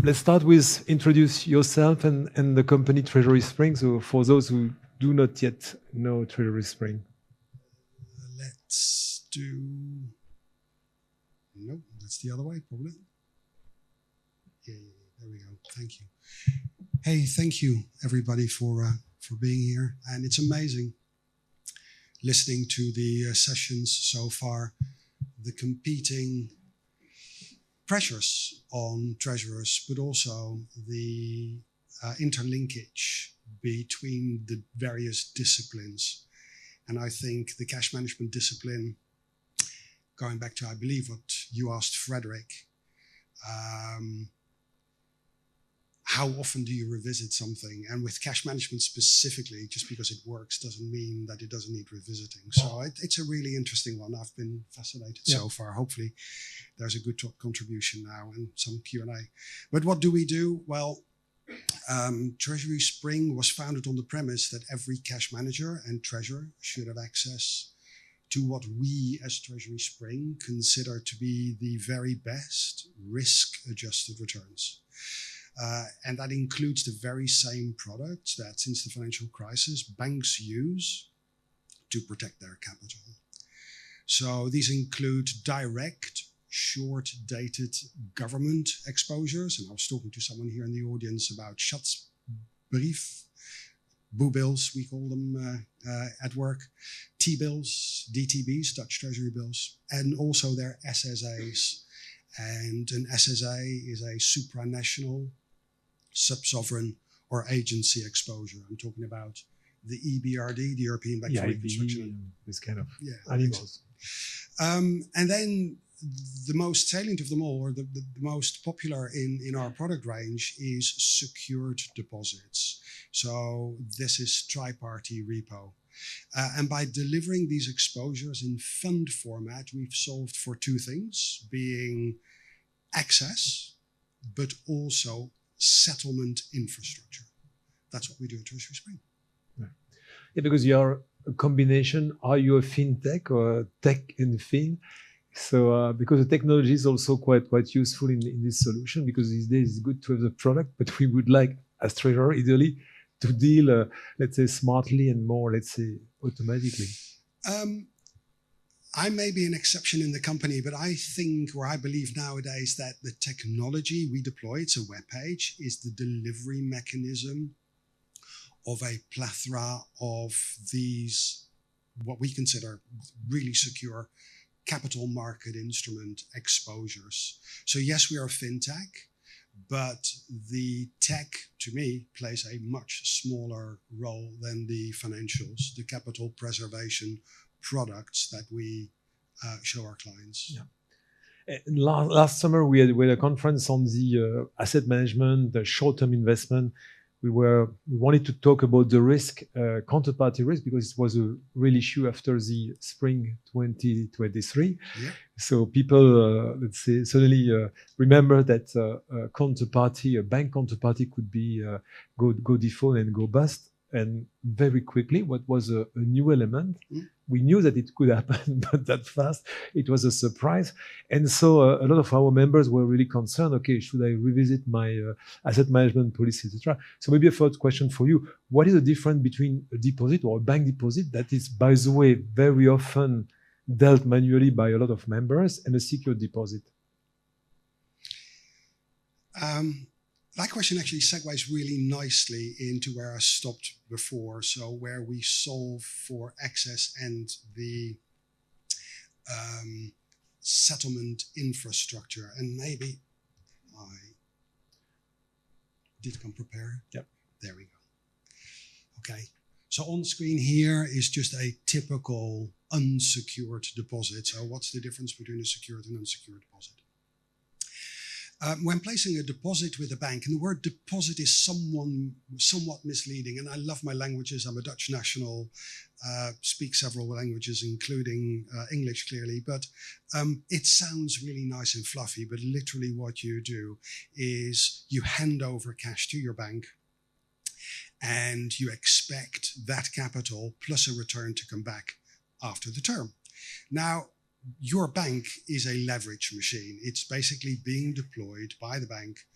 let's start with introduce yourself and the company TreasurySpring. So for those who do not yet know TreasurySpring. Let's do... No, that's the other way, probably. Yeah, there we go. Thank you. Hey, thank you, everybody, for being here. And it's amazing listening to the sessions so far, the competing pressures on treasurers, but also the interlinkage between the various disciplines. And I think the cash management discipline, going back to, I believe, what you asked Frederick, how often do you revisit something? And with cash management specifically, just because it works doesn't mean that it doesn't need revisiting. So it's a really interesting one. I've been fascinated so far. Hopefully there's a good contribution now and some Q&A. But what do we do? Well, TreasurySpring was founded on the premise that every cash manager and treasurer should have access to what we as TreasurySpring consider to be the very best risk-adjusted returns. And that includes the very same products that since the financial crisis, banks use to protect their capital. So these include direct, short-dated government exposures. And I was talking to someone here in the audience about Schatzbrief, boebills, we call them at work, T-bills, DTBs, Dutch Treasury bills, and also their SSAs. And an SSA is a supranational, sub-sovereign or agency exposure. I'm talking about the EBRD, the European Bank for Reconstruction. This kind of animals. And then the most salient of them all, or the most popular in our product range, is secured deposits. So this is tri-party repo. And by delivering these exposures in fund format, we've solved for two things, being access, but also settlement infrastructure. That's what we do at TreasurySpring. Yeah, because you're a combination. Are you a fintech or a tech and fin? So because the technology is also quite useful in this solution, because these days it's good to have the product, but we would like, as treasurer, ideally, to deal, let's say, smartly and more, let's say, automatically. I may be an exception in the company, but I think, or I believe nowadays, that the technology we deploy, it's a web page, is the delivery mechanism of a plethora of these, what we consider really secure capital market instrument exposures. So yes, we are a fintech, but the tech, to me, plays a much smaller role than the financials, the capital preservation products that we show our clients. Yeah. Last summer, we had a conference on the asset management, the short-term investment. We wanted to talk about the risk, counterparty risk, because it was a real issue after the spring 2023. Yeah. So people, let's say, suddenly remember that a bank counterparty could be go default and go bust. And very quickly, what was a new element, we knew that it could happen, but that fast, it was a surprise. And so a lot of our members were really concerned, okay, should I revisit my asset management policy, etc.? So maybe a first question for you, what is the difference between a deposit or a bank deposit that is, by the way, very often dealt manually by a lot of members, and a secured deposit? That question actually segues really nicely into where I stopped before. So where we solve for access and the settlement infrastructure. And maybe I did come prepared. Yep. There we go. Okay. So on screen here is just a typical unsecured deposit. So what's the difference between a secured and unsecured deposit? When placing a deposit with a bank, and the word deposit is somewhat misleading, and I love my languages. I'm a Dutch national, speak several languages, including English clearly, but it sounds really nice and fluffy, but literally what you do is you hand over cash to your bank and you expect that capital plus a return to come back after the term. Now, your bank is a leverage machine. It's basically being deployed by the bank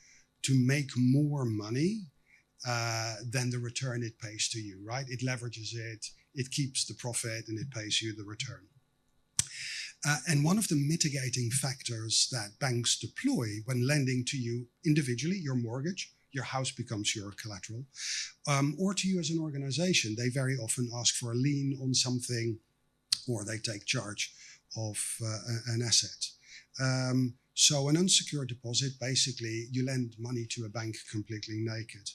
to make more money than the return it pays to you, right? It leverages it, it keeps the profit, and it pays you the return. And one of the mitigating factors that banks deploy when lending to you individually, your mortgage, your house becomes your collateral, or to you as an organization, they very often ask for a lien on something, or they take charge of an asset. So an unsecured deposit, basically, you lend money to a bank completely naked.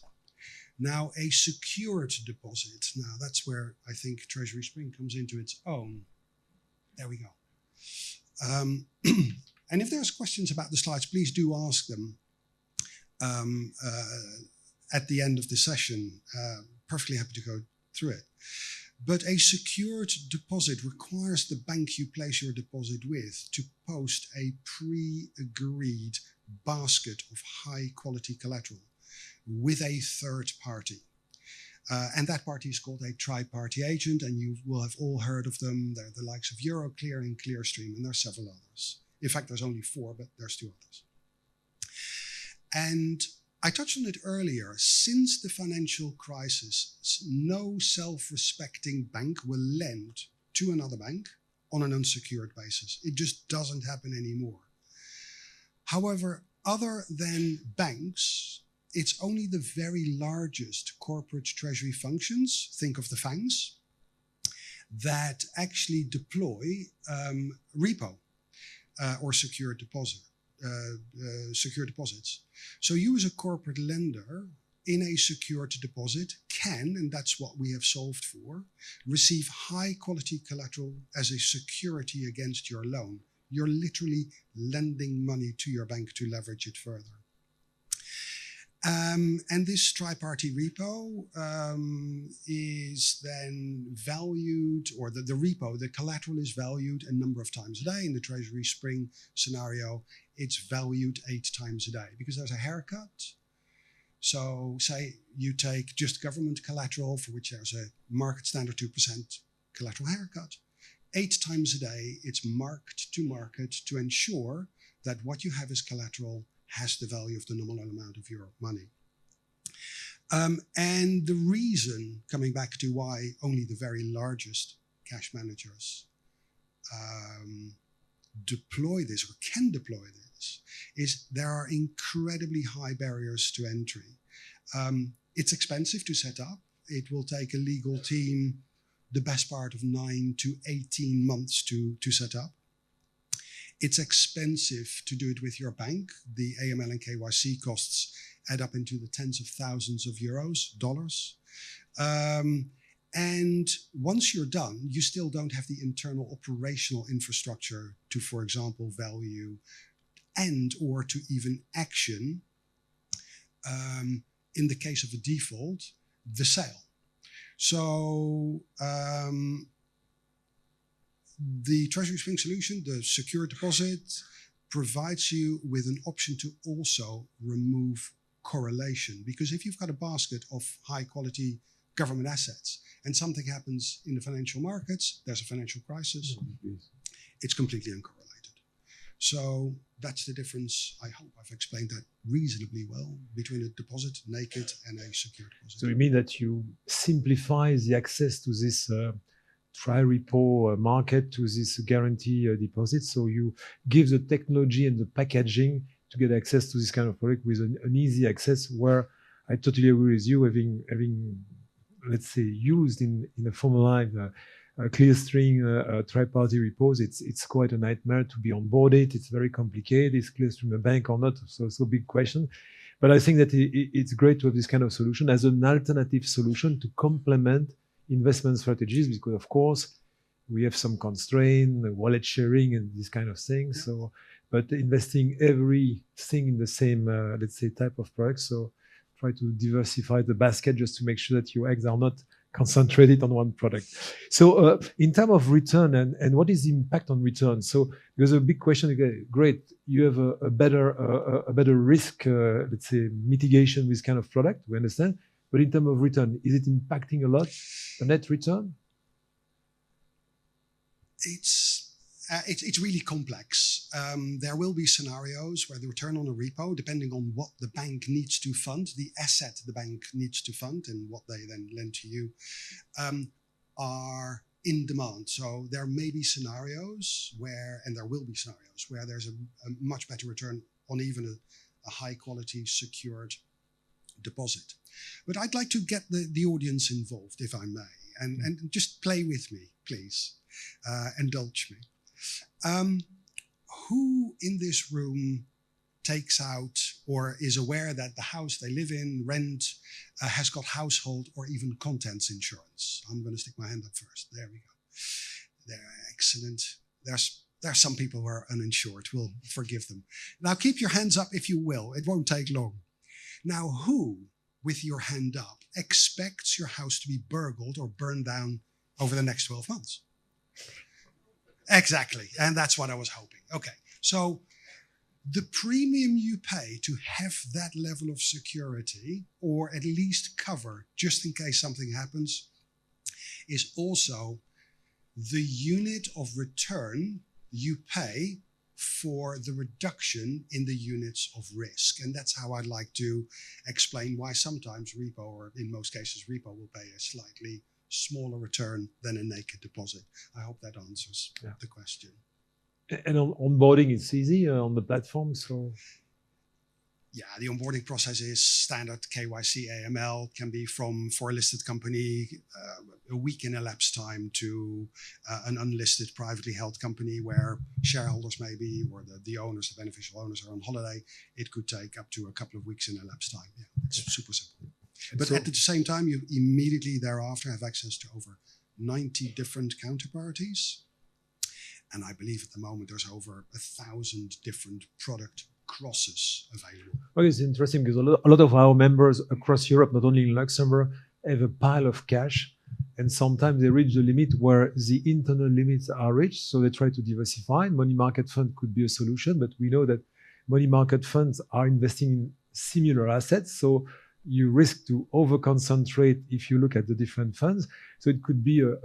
Now, a secured deposit, now that's where I think TreasurySpring comes into its own. There we go. And if there's questions about the slides, please do ask them at the end of the session. Perfectly happy to go through it. But a secured deposit requires the bank you place your deposit with to post a pre-agreed basket of high-quality collateral with a third party. And that party is called a tri-party agent, and you will have all heard of them. They're the likes of Euroclear and Clearstream, and there are several others. In fact, there's only 4, but there's 2 others. And I touched on it earlier. Since the financial crisis, no self-respecting bank will lend to another bank on an unsecured basis. It just doesn't happen anymore. However, other than banks, it's only the very largest corporate treasury functions, think of the FANGs, that actually deploy repo or secured deposits. So you as a corporate lender in a secured deposit can, and that's what we have solved for, receive high quality collateral as a security against your loan. You're literally lending money to your bank to leverage it further. And this tri-party repo is then valued, or the repo, the collateral is valued a number of times a day. In the TreasurySpring scenario, it's valued 8 times a day because there's a haircut. So say you take just government collateral for which there's a market standard 2% collateral haircut. 8 times a day, it's marked to market to ensure that what you have as collateral has the value of the nominal amount of your money. And the reason, coming back to why only the very largest cash managers deploy this or can deploy this, is there are incredibly high barriers to entry. It's expensive to set up. It will take a legal team the best part of 9 to 18 months to set up. It's expensive to do it with your bank. The AML and KYC costs add up into the tens of thousands of euros, dollars. And once you're done, you still don't have the internal operational infrastructure to, for example, value and or to even action, in the case of a default, the sale. So the TreasurySpring solution, the secure deposit, provides you with an option to also remove correlation. Because if you've got a basket of high quality government assets and something happens in the financial markets, there's a financial crisis, it's completely uncorrelated. So that's the difference. I hope I've explained that reasonably well between a deposit naked and a secure deposit. So you mean that you simplify the access to this tri-repo market, to this guarantee deposit. So you give the technology and the packaging to get access to this kind of product with an easy access, where I totally agree with you, having let's say, used in a formalized Clearstream tri-party repos, it's quite a nightmare to be onboarded. It's very complicated. Is Clearstream a bank or not? So big question. But I think that it's great to have this kind of solution as an alternative solution to complement investment strategies, because of course we have some constraint, wallet sharing and these kind of things. So, but investing everything in the same, let's say, type of product. So try to diversify the basket just to make sure that your eggs are not concentrated on one product. So in terms of return and what is the impact on return? So there's a big question. Again, great, you have a better risk, let's say, mitigation with kind of product. We understand. But in terms of return, is it impacting a lot the net return? It's It's really complex. There will be scenarios where the return on a repo, depending on what the bank needs to fund, the asset the bank needs to fund and what they then lend to you, are in demand. So there may be scenarios where, and there will be scenarios where there's a much better return on even a high quality secured deposit. But I'd like to get the audience involved, if I may, and just play with me, please. Indulge me. Who in this room takes out or is aware that the house they live in, rent, has got household or even contents insurance? I'm going to stick my hand up first. There we go. There, excellent. There's some people who are uninsured. We'll forgive them. Now keep your hands up if you will. It won't take long. Now, who, with your hand up, expects your house to be burgled or burned down over the next 12 months? Exactly. And that's what I was hoping. Okay. So the premium you pay to have that level of security, or at least cover just in case something happens, is also the unit of return you pay for the reduction in the units of risk. And that's how I'd like to explain why sometimes repo, or in most cases repo, will pay a slightly smaller return than a naked deposit. I hope that answers the question. And onboarding is easy on the platform, so? Yeah, the onboarding process is standard KYC, AML, can be from, for a listed company, a week in elapsed time to an unlisted privately held company where shareholders maybe, or the owners, the beneficial owners are on holiday. It could take up to a couple of weeks in elapsed time. Yeah, it's super simple. But at the same time, you immediately thereafter have access to over 90 different counterparties. And I believe at the moment there's over 1,000 different product crosses available. Well, it's interesting because a lot of our members across Europe, not only in Luxembourg, have a pile of cash. And sometimes they reach the limit where the internal limits are reached. So they try to diversify. Money market fund could be a solution, but we know that money market funds are investing in similar assets. So you risk to over-concentrate if you look at the different funds. So it could be an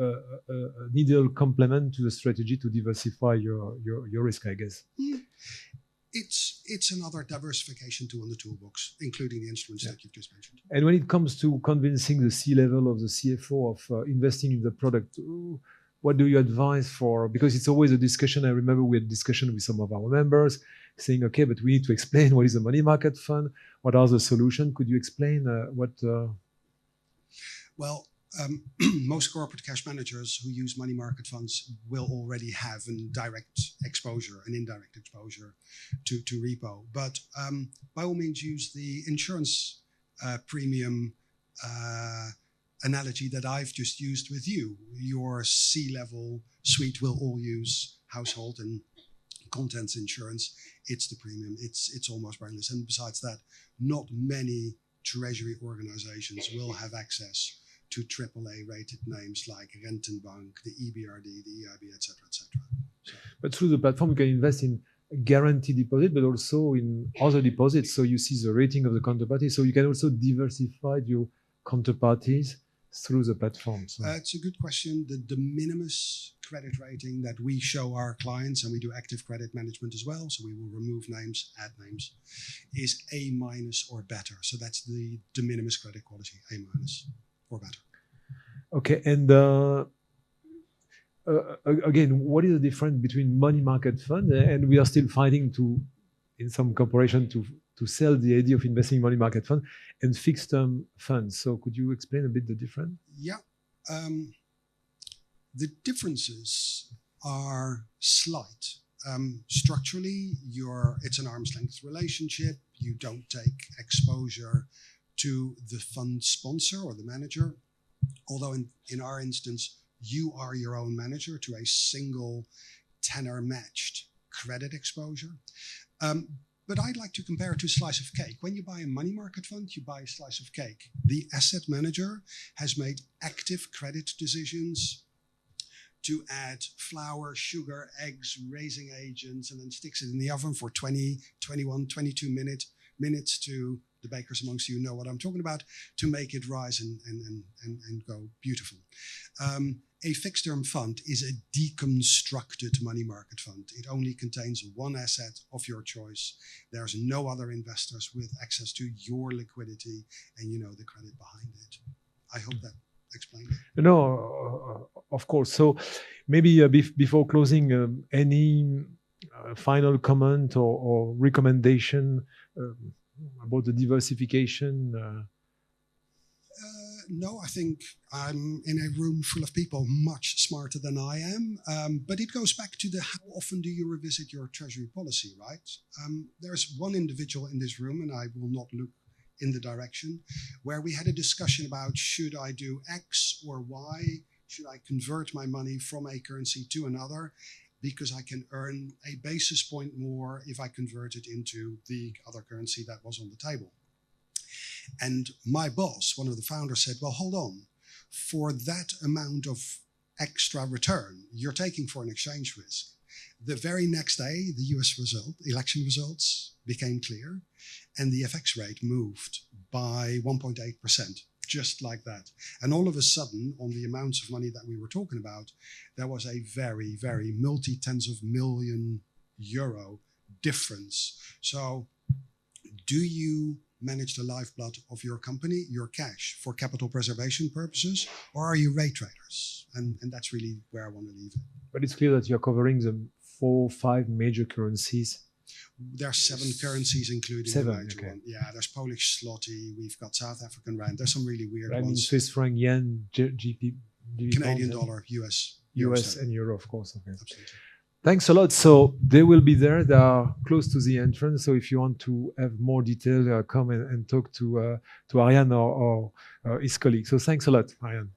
ideal complement to the strategy to diversify your risk, I guess. It's another diversification tool in the toolbox, including the instruments that you've just mentioned. And when it comes to convincing the C-level of the CFO of investing in the product, what do you advise for? Because it's always a discussion. I remember we had a discussion with some of our members saying, okay, but we need to explain what is a money market fund. What are the solutions? Could you explain what? Well, most corporate cash managers who use money market funds will already have an indirect exposure to repo. But by all means, use the insurance premium analogy that I've just used with you. Your C-level suite will all use household and contents insurance. It's the premium. It's almost brainless. And besides that, not many treasury organizations will have access to AAA rated names like Rentenbank, the EBRD, the EIB, etc., etc. So. But through the platform, you can invest in guaranteed deposit, but also in other deposits. So you see the rating of the counterparty. So you can also diversify your counterparties through the platform. So. It's a good question. The de minimis credit rating that we show our clients, and we do active credit management as well, so we will remove names, add names, is A- or better. So that's the de minimis credit quality, A- or better. Okay, and again, what is the difference between money market fund, and we are still fighting to, in some corporation, to sell the idea of investing in money market fund, and fixed term funds. So could you explain a bit the difference? Yeah. The differences are slight. Structurally, it's an arm's length relationship. You don't take exposure to the fund sponsor or the manager. Although in our instance, you are your own manager to a single tenor matched credit exposure. But I'd like to compare it to a slice of cake. When you buy a money market fund, you buy a slice of cake. The asset manager has made active credit decisions to add flour, sugar, eggs, raising agents, and then sticks it in the oven for 20, 21, 22 minutes to, the bakers amongst you know what I'm talking about, to make it rise and go beautiful. A fixed term fund is a deconstructed money market fund. It only contains one asset of your choice. There's no other investors with access to your liquidity and the credit behind it. I hope that explained it. No, of course. So maybe before closing, any final comment or recommendation about the diversification? No, I think I'm in a room full of people much smarter than I am. But it goes back to how often do you revisit your treasury policy, right? There's one individual in this room, and I will not look in the direction, where we had a discussion about should I do X or Y? Should I convert my money from a currency to another? Because I can earn a basis point more if I convert it into the other currency that was on the table. And my boss, one of the founders, said, well, hold on. For that amount of extra return you're taking foreign exchange risk, the very next day, the US election results became clear, and the FX rate moved by 1.8%, just like that. And all of a sudden, on the amounts of money that we were talking about, there was a very, very multi-tens of million euro difference. So do you manage the lifeblood of your company, your cash, for capital preservation purposes, or are you rate traders? And that's really where I want to leave it. But it's clear that you're covering the 4 or 5 major currencies. There are 7 currencies, including 7, the major one. Yeah, there's Polish zloty, we've got South African rand. There's some really weird ones. I mean, Swiss franc, yen, GBP, Canadian dollar, US and euro, of course. Okay. Absolutely. Thanks a lot. So they will be there. They are close to the entrance. So if you want to have more detail, come and talk to Arjan or his colleague. So thanks a lot, Arjan.